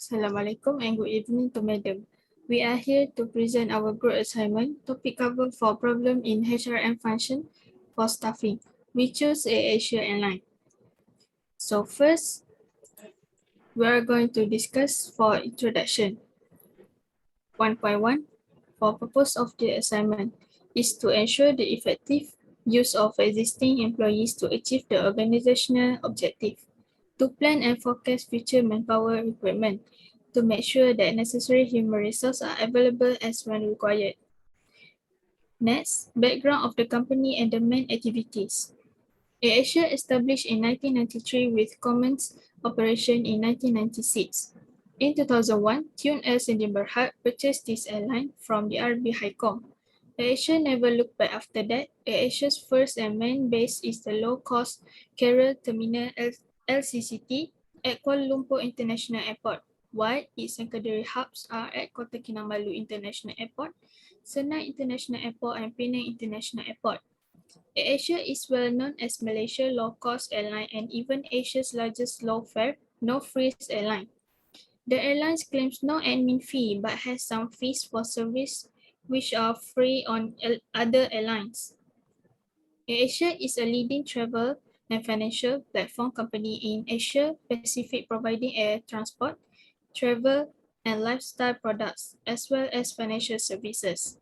Assalamualaikum and good evening to Madam. We are here to present our group assignment, topic cover for problem in HRM function for staffing. We choose Asia Airline. So first, we are going to discuss for introduction. 1.1, for purpose of the assignment, is to ensure the effective use of existing employees to achieve the organizational objective, to plan and forecast future manpower requirement, to make sure that necessary human resources are available as when required. Next, background of the company and the main activities. AirAsia established in 1993 with Commons operation in 1996. In 2001, Tune Air Sdn Bhd purchased this airline from the RB Highcom. AirAsia never looked back after that. AirAsia's first and main base is the low-cost carrier terminal LCCT at Kuala Lumpur International Airport, while its secondary hubs are at Kota Kinabalu International Airport, Senai International Airport and Penang International Airport. AirAsia is well known as Malaysia's low-cost airline and even Asia's largest low-fare, no-frills airline. The airline claims no admin fee but has some fees for service which are free on other airlines. AirAsia is a leading travel and financial platform company in Asia Pacific, providing air transport, travel, and lifestyle products, as well as financial services.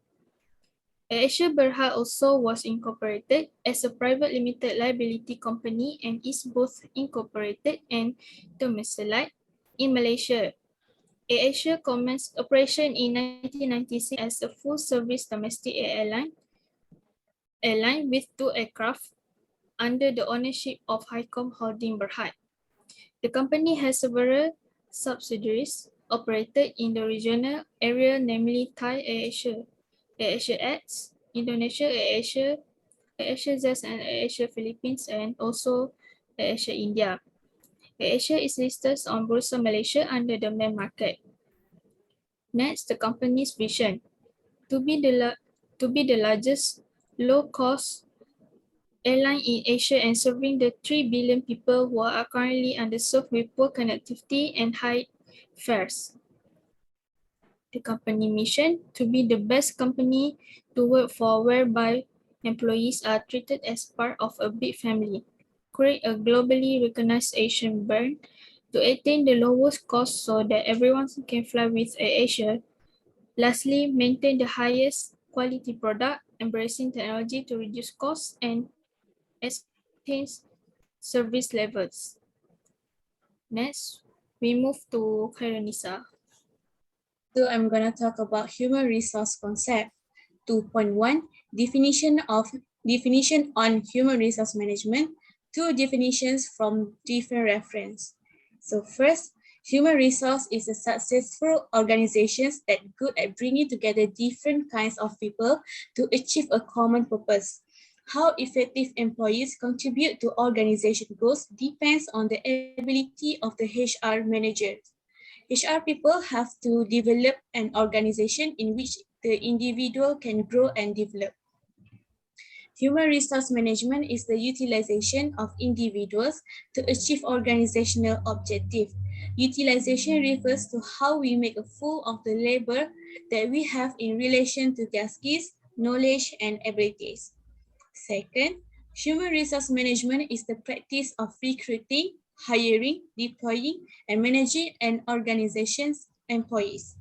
AirAsia Berhad also was incorporated as a private limited liability company and is both incorporated and domiciled in Malaysia. AirAsia commenced operation in 1996 as a full-service domestic airline with 2 aircraft under the ownership of Highcom Holding Berhad. The company has several subsidiaries operated in the regional area, namely Thai AirAsia, AirAsia X, Indonesia AirAsia, AirAsia Zest and AirAsia Philippines, and also AirAsia India. AirAsia is listed on Bursa Malaysia under the main market. Next, the company's vision: to be the largest low-cost airline in Asia and serving the 3 billion people who are currently underserved with poor connectivity and high fares. The company mission: to be the best company to work for, whereby employees are treated as part of a big family, create a globally recognized Asian brand, to attain the lowest cost so that everyone can fly with AirAsia. Lastly, maintain the highest quality product, embracing technology to reduce costs and enhance service levels. Next, we move to Khairunisa. So I'm going to talk about human resource concept. 2.1, definition on human resource management. 2 definitions from different reference. So first, human resource is a successful organizations that good at bringing together different kinds of people to achieve a common purpose. How effective employees contribute to organization goals depends on the ability of the HR managers. HR people have to develop an organization in which the individual can grow and develop. Human resource management is the utilization of individuals to achieve organizational objective. Utilization refers to how we make a full of the labor that we have in relation to their skills, knowledge, and abilities. Second, human resource management is the practice of recruiting, hiring, deploying, and managing an organization's employees.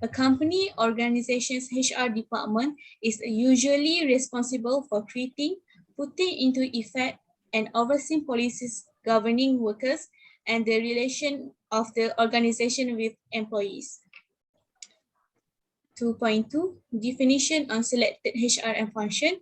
A company organization's HR department is usually responsible for creating, putting into effect, and overseeing policies governing workers and the relation of the organization with employees. 2.2, definition on selected HRM function.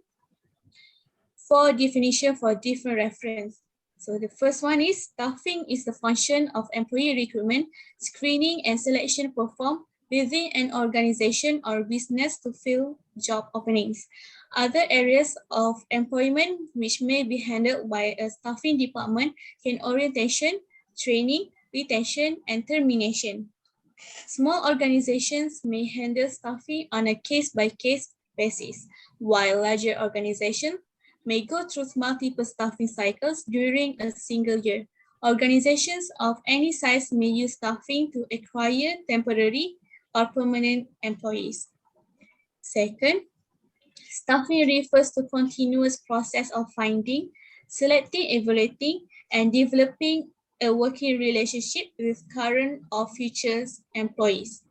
4 definition for different reference. So the first one is staffing is the function of employee recruitment, screening, and selection performed within an organization or business to fill job openings. Other areas of employment which may be handled by a staffing department can orientation, training, retention, and termination. Small organizations may handle staffing on a case-by-case basis, while larger organizations may go through multiple staffing cycles during a single year. Organizations of any size may use staffing to acquire temporary or permanent employees. Second, staffing refers to continuous process of finding, selecting, evaluating, and developing a working relationship with current or future employees.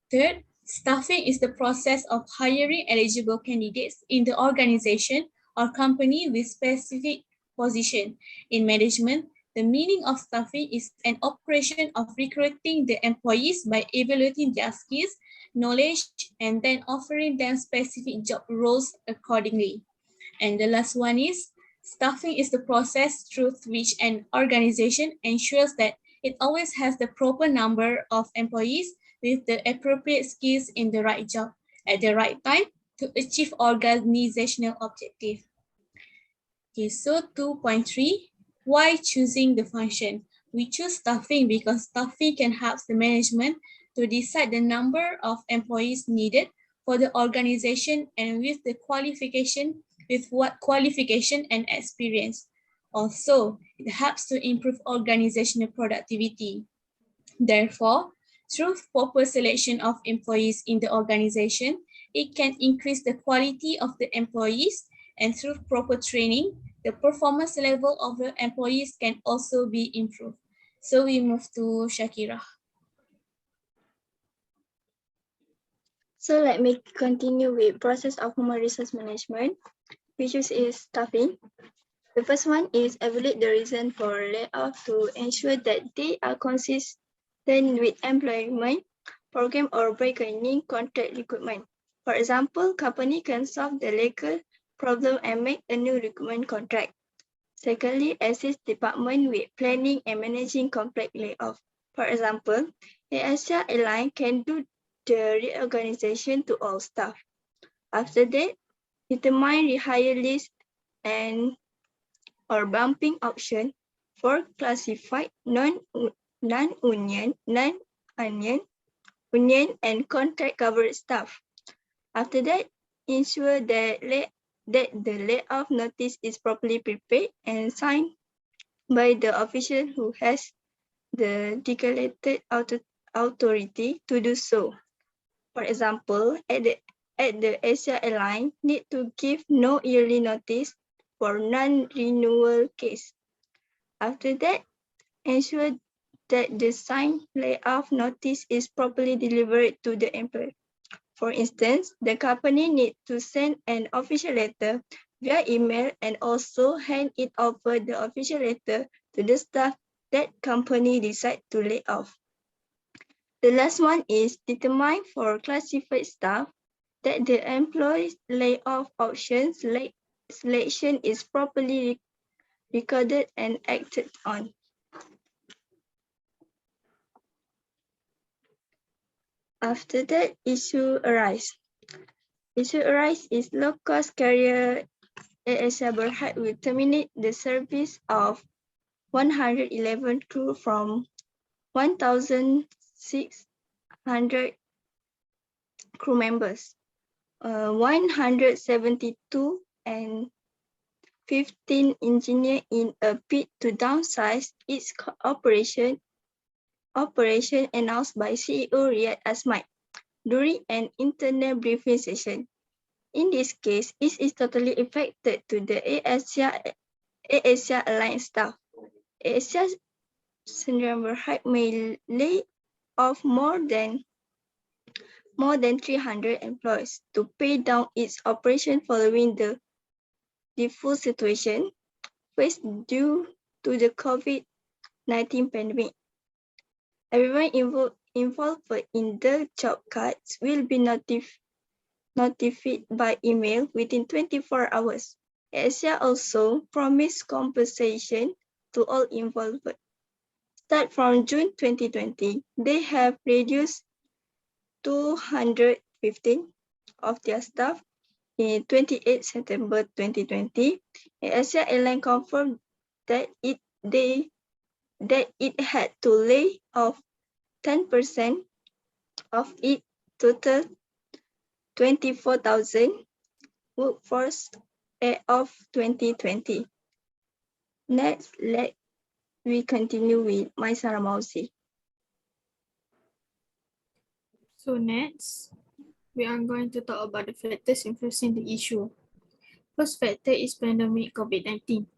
Third, staffing is the process of hiring eligible candidates in the organization or company with specific position. In management, the meaning of staffing is an operation of recruiting the employees by evaluating their skills, knowledge, and then offering them specific job roles accordingly. And the last one is, staffing is the process through which an organization ensures that it always has the proper number of employees with the appropriate skills in the right job at the right time to achieve organizational objective. Okay, so 2.3, why choosing the function? We choose staffing because staffing can help the management to decide the number of employees needed for the organization and with what qualification and experience. Also, it helps to improve organizational productivity. Therefore, through proper selection of employees in the organization, it can increase the quality of the employees, and through proper training, the performance level of the employees can also be improved. So we move to Shakira. So let me continue with process of human resource management, which is staffing. The first one is evaluate the reason for layoff to ensure that they are consistent with employment program or bargaining contract recruitment. For example, company can solve the legal problem and make a new recruitment contract. Secondly, assist department with planning and managing complex layoff. For example, AirAsia Airline can do the reorganization to all staff. After that, determine rehire list and or bumping option for classified non-union, union and contract covered staff. After that, ensure that the layoff notice is properly prepared and signed by the official who has the delegated authority to do so. For example, at the Asia Airline need to give no yearly notice for non-renewal case. After that, ensure that the signed layoff notice is properly delivered to the employer. For instance, the company needs to send an official letter via email and also hand it over the official letter to the staff that company decide to lay off. The last one is determine for classified staff that the employee's layoff option selection is properly recorded and acted on. After that, issue arise. Issue arise is low-cost carrier AirAsia Berhad will terminate the service of 111 crew from 1,600 crew members. 172 and 15 engineers in a bid to downsize its operation announced by CEO Riyad Asmat during an internal briefing session. In this case, it is totally affected to the AirAsia Alliance staff. AirAsia Berhad may lay off more than 300 employees to pay down its operation following the difficult situation faced due to the COVID-19 pandemic. Everyone involved in the job cuts will be notified by email within 24 hours. Asia also promised compensation to all involved. Start from June 2020, they have reduced 215 of their staff. In 28 September 2020, Asia Airline confirmed that it had to lay off 10% of its total 24,000 workforce of 2020. Next, we continue with Maisara Mausi. So next, we are going to talk about the factors influencing the issue. First factor is pandemic COVID-19.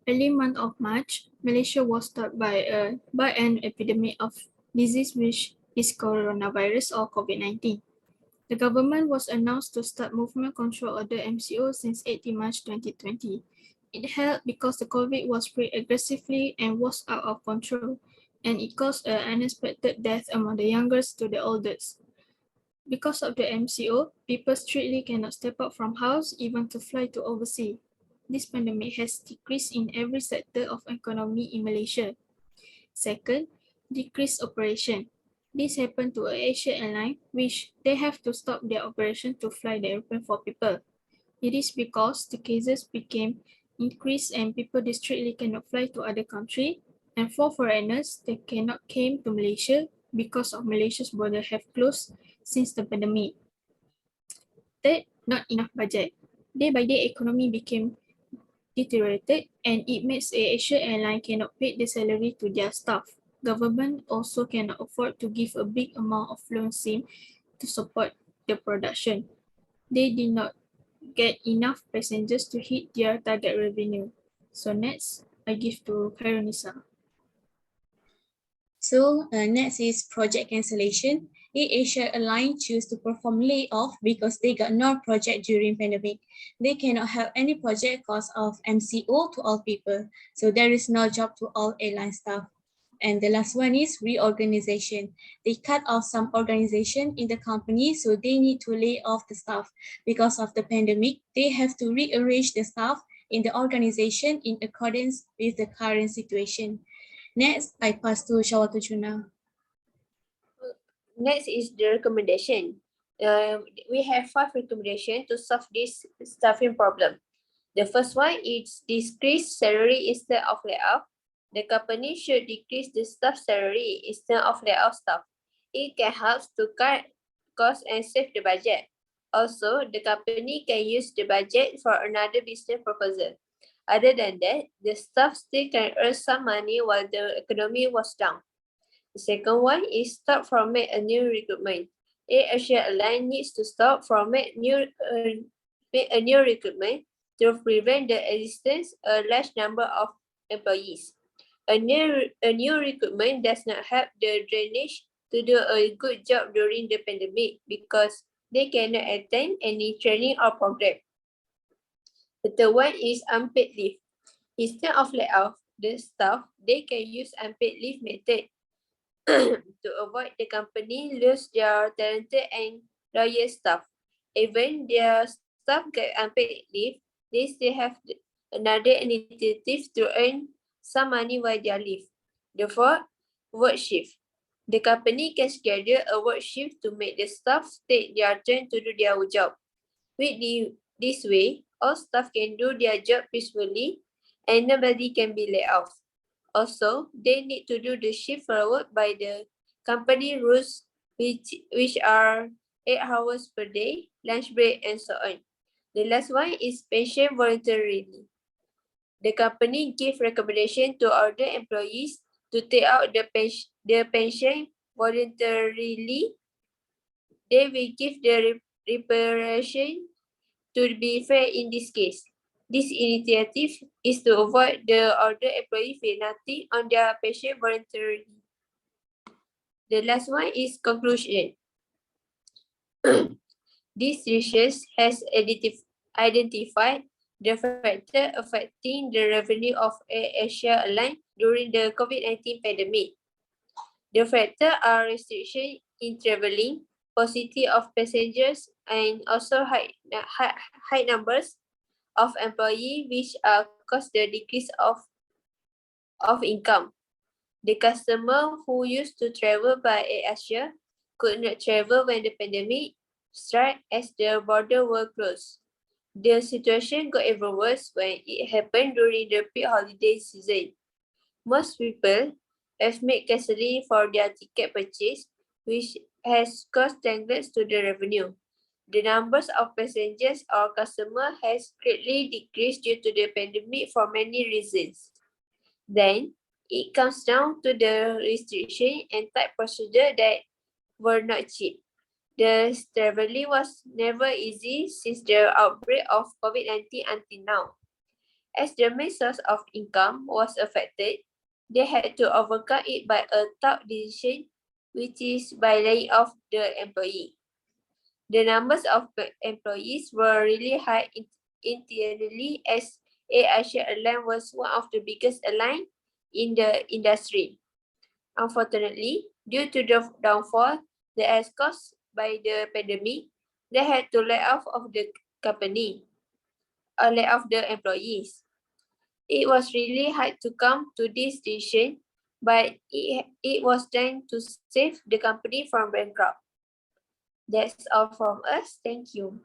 Early month of March, Malaysia was struck by an epidemic of disease which is coronavirus or COVID-19. The government was announced to start movement control order MCO since 18 March 2020. It helped because the COVID was spread aggressively and was out of control, and it caused an unexpected death among the youngest to the oldest. Because of the MCO, people strictly cannot step out from house even to fly to overseas. This pandemic has decreased in every sector of economy in Malaysia. Second, decreased operation. This happened to Asia Airline, which they have to stop their operation to fly the airplane for people. It is because the cases became increased and people districtly cannot fly to other country, and for foreigners, they cannot came to Malaysia because of Malaysia's border have closed since the pandemic. Third, not enough budget. Day by day, economy became deteriorated and it makes Asia Airline cannot pay the salary to their staff. Government also cannot afford to give a big amount of loan SIM to support the production. They did not get enough passengers to hit their target revenue. So next, I give to Khairunisa. So next is project cancellation. Asia Airline choose to perform layoff because they got no project during pandemic. They cannot have any project because of MCO to all people. So there is no job to all airline staff. And the last one is reorganization. They cut off some organization in the company, so they need to lay off the staff. Because of the pandemic, they have to rearrange the staff in the organization in accordance with the current situation. Next, I pass to Shawatujuna. Next is the recommendation. We have 5 recommendations to solve this staffing problem. The first one is decrease salary instead of layoff. The company should decrease the staff salary instead of layoff staff. It can help to cut costs and save the budget. Also, the company can use the budget for another business proposal. Other than that, the staff still can earn some money while the economy was down. The second one is stop format a new recruitment. Asia Airline needs to stop format a new recruitment to prevent the existence of a large number of employees. A new recruitment does not help the drainage to do a good job during the pandemic because they cannot attend any training or program. The third one is unpaid leave. Instead of layoff the staff, they can use unpaid leave method to avoid the company lose their talented and loyal staff. Even their staff get unpaid leave, they still have another initiative to earn some money while they are leave. The fourth, work shift. The company can schedule a work shift to make the staff take their turn to do their job. With this way, all staff can do their job peacefully and nobody can be laid off. Also, they need to do the shift followed by the company rules, which are 8 hours per day, lunch break, and so on. The last one is pension voluntarily. The company gives recommendation to other employees to take out the pension voluntarily. They will give the reparation to be fair in this case. This initiative is to avoid the other employee feel nothing on their pension voluntarily. The last one is conclusion. This research has identified the factor affecting the revenue of Asia Airline during the COVID-19 pandemic. The factors are restriction in traveling, paucity of passengers, and also high numbers of employees, which caused the decrease of income. The customer who used to travel by Asia could not travel when the pandemic struck as the border were closed. The situation got even worse when it happened during the peak holiday season. Most people have made cancelling for their ticket purchase, which has caused damage to the revenue. The numbers of passengers or customers has greatly decreased due to the pandemic for many reasons. Then, It comes down to the restriction and tight procedure that were not cheap. The traveling was never easy since the outbreak of COVID-19 until now. As the main source of income was affected, they had to overcome it by a tough decision, which is by laying off the employee. The numbers of employees were really high internally, as Asia Airlines was one of the biggest airlines in the industry. Unfortunately, due to the downfall that has caused by the pandemic, they had to lay off of the company, or lay off the employees. It was really hard to come to this decision, but it was done to save the company from bankrupt. That's all from us. Thank you.